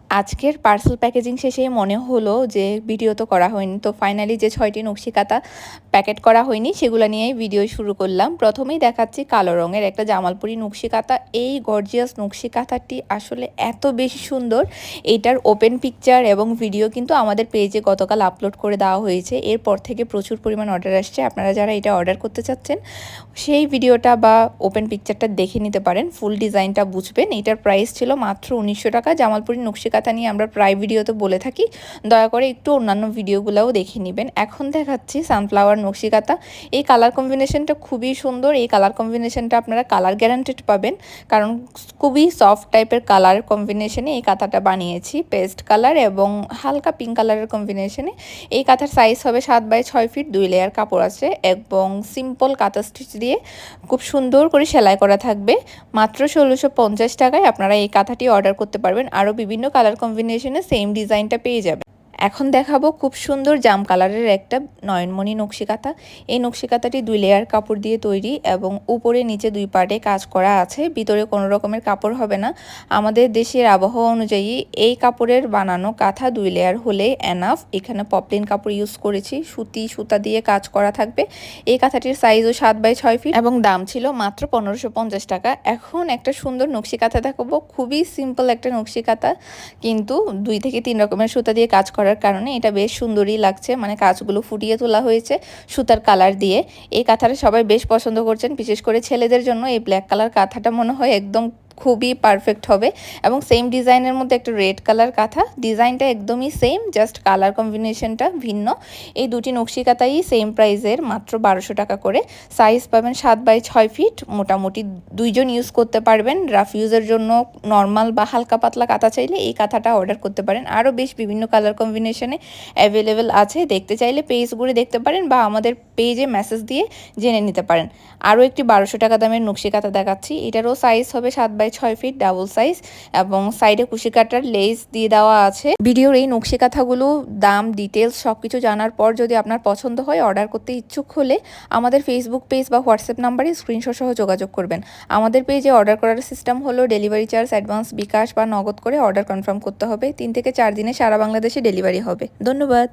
আজকের parcel packaging শেষে মনে হলো যে ভিডিও তো করা হয়নি, তো ফাইনালি যে 6টি নকশি কাঁথা প্যাকেট করা হয়নি সেগুলো নিয়েই ভিডিও শুরু করলাম। প্রথমেই দেখাচ্ছি কালো রঙের একটা জামালপুরি নকশি কাঁথা। এই গর্জিয়াস নকশি কাঁথাটি আসলে এত বেশি সুন্দর। এইটার ওপেন পিকচার এবং ভিডিও কিন্তু আমাদের পেজে গতকাল আপলোড করে দেওয়া হয়েছে। এরপর থেকে প্রচুর পরিমাণ অর্ডার আসছে। আপনারা যারা এটা অর্ডার করতে চাচ্ছেন সেই ভিডিওটা বা ওপেন পিকচারটা দেখে নিতে পারেন, ফুল ডিজাইনটা বুঝবেন। এটার প্রাইস ছিল মাত্র 1900 টাকা। জামালপুরি নকশি কাঁথা নিয়ে আমরা প্রায় ভিডিওতে বলে থাকি, দয়া করে একটু অন্যান্য ভিডিওগুলোও দেখে নেবেন। এখন দেখাচ্ছি সানফ্লাওয়ার নকশি কাঁথা। এই কালার কম্বিনেশনটা খুবই সুন্দর। এই কালার কম্বিনেশনটা আপনারা কালার গ্যারান্টেড পাবেন, কারণ খুবই সফট টাইপের কালার কম্বিনেশনে এই কাঁথাটা বানিয়েছি। পেস্ট কালার এবং হালকা পিঙ্ক কালারের কম্বিনেশনে। এই কাঁথার সাইজ হবে 7x6 ফিট, 2 লেয়ার কাপড় আছে এবং সিম্পল কাঁথা স্টিচ দিয়ে খুব সুন্দর করে সেলাই করা থাকবে। মাত্র 1650 টাকায় আপনারা এই কাঁথাটি অর্ডার করতে পারবেন। আরও বিভিন্ন কালার কম্বিনেশনে সেম ডিজাইনটা পেয়ে যাবেন। এখন দেখাবো খুব সুন্দর জাম কালারের একটা নয়নমণি নকশি কাঁথা। এই নকশি কাঁথাটি 2 লেয়ার কাপড় দিয়ে তৈরি এবং উপরে নিচে 2 পার্টে কাজ করা আছে। ভিতরে কোনো রকমের কাপড় হবে না। আমাদের দেশের আবহাওয়া অনুযায়ী এই কাপড়ের বানানো কাঁথা 2 লেয়ার হলে এনাফ। এখানে পপলিন কাপড় ইউজ করেছি, সুতা দিয়ে কাজ করা থাকবে। এই কাঁথাটির সাইজও 7x6 ফিট এবং দাম ছিল মাত্র 1550 টাকা। এখন একটা সুন্দর নকশি কাঁথা দেখাবো। খুবই সিম্পল একটা নকশি কাঁথা, কিন্তু 2 থেকে 3 রকমের সুতা দিয়ে কাজ করার কারণে এটা বেশ সুন্দরই লাগছে। মানে কাজগুলো ফুটিয়ে তোলা হয়েছে সুতার কালার দিয়ে। এই কাঁথাটা সবাই বেশ পছন্দ করছেন, বিশেষ করে ছেলেদের জন্য এই ব্ল্যাক কালার কাঁথাটা মনে হয় একদম খুবই পারফেক্ট হবে। এবং সেম ডিজাইনের মধ্যে একটা রেড কালার কাঁথা, ডিজাইনটা একদমই সেম, জাস্ট কালার কম্বিনেশনটা ভিন্ন। এই দুটি নকশি কাঁথাই সেম প্রাইসের, মাত্র 1200 টাকা করে। সাইজ পাবেন 7x6 ফিট। মোটামুটি 2 জন ইউজ করতে পারবেন। রাফ ইউজের জন্য নর্মাল বা হালকা পাতলা কাঁথা চাইলে এই কাঁথাটা অর্ডার করতে পারেন। আরও বেশ বিভিন্ন কালার কম্বিনেশনে অ্যাভেলেবেল আছে। দেখতে চাইলে পেজ ঘুরে দেখতে পারেন বা আমাদের পেজে মেসেজ দিয়ে জেনে নিতে পারেন। আরও একটি 1200 টাকা দামের নকশি কাঁথা দেখাচ্ছি। এটারও সাইজ হবে 7x6 ফিট, ডাবল সাইজ এবং সাইডে কুশি কাটার লেস দিয়ে দেওয়া আছে। ভিডিওর এই নকশি কাঁথাগুলো দাম ডিটেলস সব কিছু জানার পর যদি আপনার পছন্দ হয়, অর্ডার করতে ইচ্ছুক হলে আমাদের ফেসবুক পেজ বা হোয়াটসঅ্যাপ নাম্বারে স্ক্রিনশট সহ যোগাযোগ করবেন। আমাদের পেজে অর্ডার করার সিস্টেম হলো ডেলিভারি চার্জ অ্যাডভান্স, বিকাশ বা নগদ করে অর্ডার কনফার্ম করতে হবে। 3 থেকে 4 দিনে সারা বাংলাদেশে ডেলিভারি হবে। ধন্যবাদ।